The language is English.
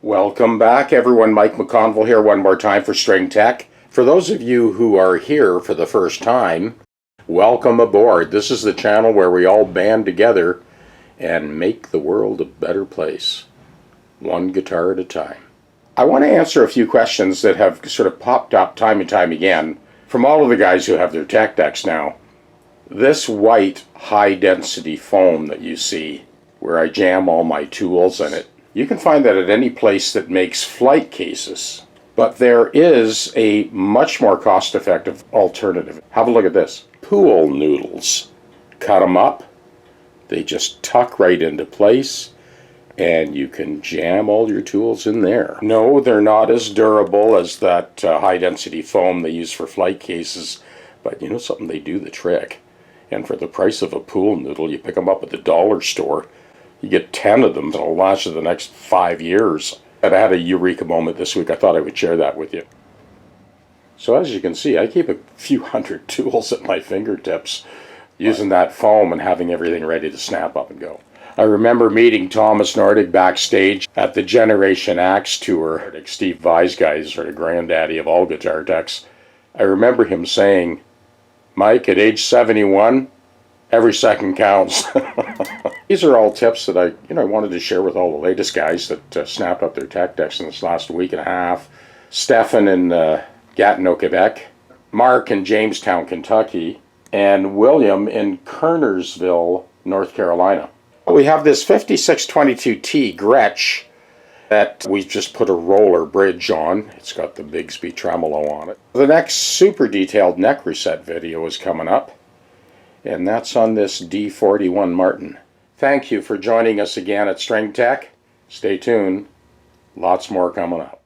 Welcome back, everyone. Mike McConville here one more time for String Tech. For those of you who are here for the first time, welcome aboard. This is the channel where we all band together and make the world a better place, one guitar at a time. I want to answer a few questions that have sort of popped up time and time again from all of the guys who have their TechDecks now. This white high-density foam that you see, where I jam all my tools in it, you can find that at any place that makes flight cases. But there is a much more cost-effective alternative. Have a look at this. Pool noodles. Cut them up. They just tuck right into place, and you can jam all your tools in there. No, they're not as durable as that high-density foam they use for flight cases, but you know something, they do the trick. And for the price of a pool noodle, you pick them up at the dollar store. You get 10 of them that'll last you the next 5 years. And I had a eureka moment this week. I thought I would share that with you. So as you can see, I keep a few hundred tools at my fingertips using that foam and having everything ready to snap up and go. I remember meeting Thomas Nordic backstage at the Generation Axe tour. Steve Vai's guy is sort of granddaddy of all guitar techs. I remember him saying, "Mike, at age 71, every second counts." These are all tips that I wanted to share with all the latest guys that snapped up their TechDecks in this last week and a half. Stefan in Gatineau, Quebec, Mark in Jamestown, Kentucky, and William in Kernersville, North Carolina. We have this 5622T Gretsch that we just put a roller bridge on. It's got the Bigsby tremolo on it. The next super detailed neck reset video is coming up, and that's on this D41 Martin. Thank you for joining us again at String Tech. Stay tuned. Lots more coming up.